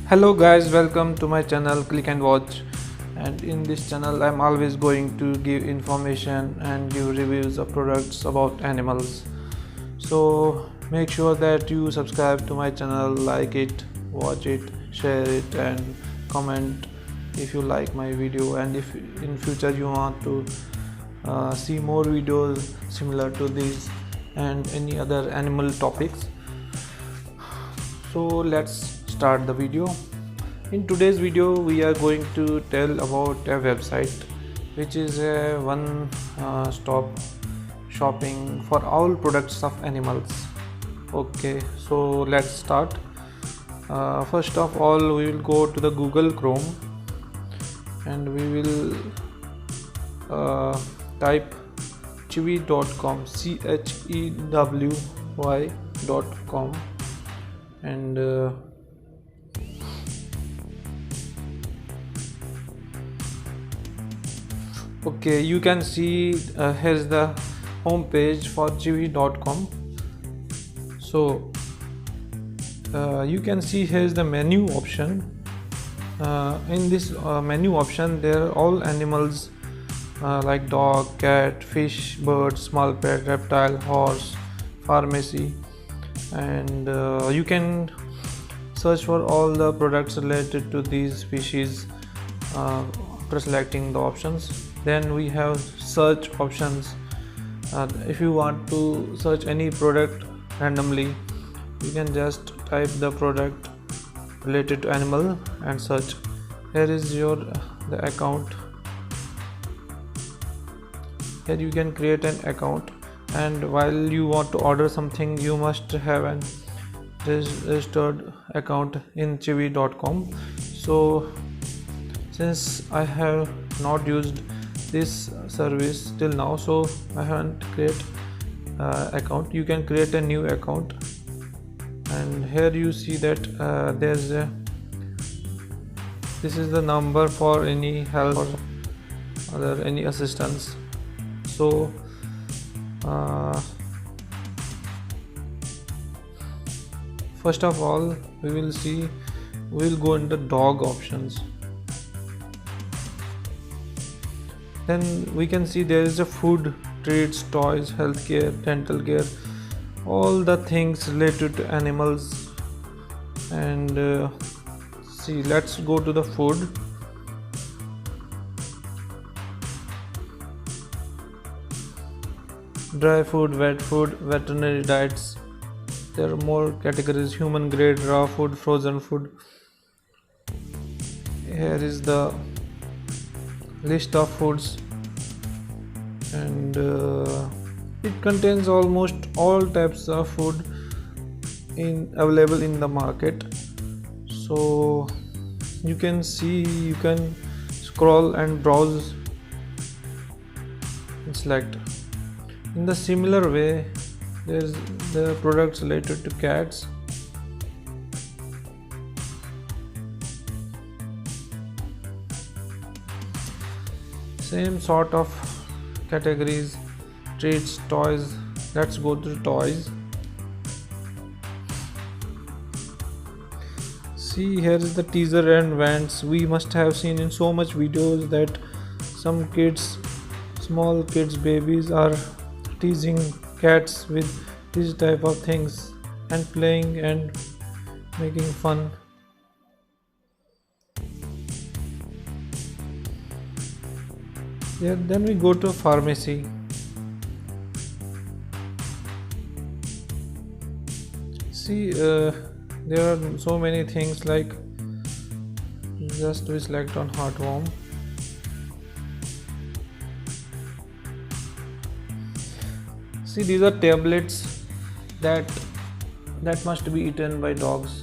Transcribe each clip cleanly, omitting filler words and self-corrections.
Hello guys, welcome to my channel Click and Watch. And in this channel I'm always going to give information and give reviews of products about animals. So make sure that you subscribe to my channel, like it, watch it, share it and comment if you like my video, and if in future you want to see more videos similar to this and any other animal topics. So let's start the video. In today's video we are going to tell about a website which is a one stop shopping for all products of animals. Okay, so let's start. First of all, we will go to the Google Chrome and we will type chewy.com, chewy.com, and okay, you can see here's the home page for chewy.com. So you can see here's the menu option. In this menu option there are all animals like dog, cat, fish, bird, small pet, reptile, horse, pharmacy, and you can search for all the products related to these species after selecting the options. Then we have search options. If you want to search any product randomly, you can just type the product related to animal and search. Here is the account. Here you can create an account, and while you want to order something you must have an registered account in chewy.com. So since I have not used this service till now, so I haven't created account. You can create a new account, and here you see that this is the number for any help or other any assistance. So first of all we will go into dog options. Then we can see there is a food, treats, toys, healthcare, dental care, all the things related to animals. And see, let's go to the food. Dry food, wet food, veterinary diets. There are more categories: human grade, raw food, frozen food. Here is the list of foods, and it contains almost all types of food available in the market. So you can scroll and browse and select. In the similar way, there's the products related to cats. Same sort of categories: treats, toys. Let's go to toys. See, here is the teaser and vents. We must have seen in so much videos that some kids, small kids, babies are teasing cats with these type of things and playing and making fun. Yeah, then we go to pharmacy. See, there are so many things, like just we select on heartworm. See, these are tablets that must be eaten by dogs.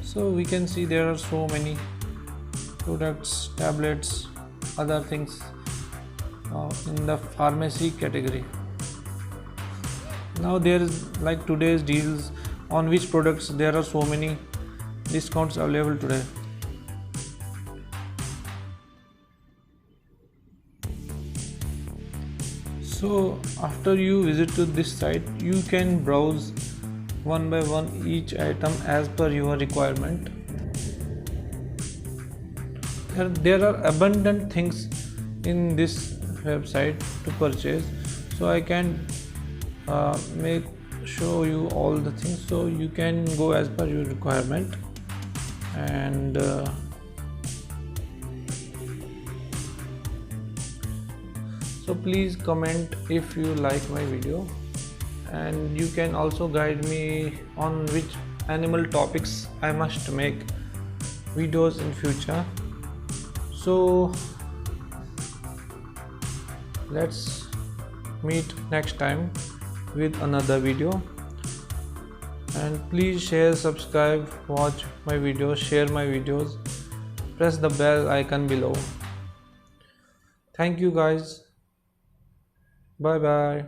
So we can see there are so many products, tablets, other things in the pharmacy category. Now there is like today's deals on which products there are so many discounts available today. So after you visit to this site, you can browse one by one each item as per your requirement. There are abundant things in this website to purchase, so I can show you all the things, so you can go as per your requirement. And so please comment if you like my video, and you can also guide me on which animal topics I must make videos in future. So let's meet next time with another video, and please share, subscribe, watch my videos, share my videos, press the bell icon below. Thank you guys. Bye bye.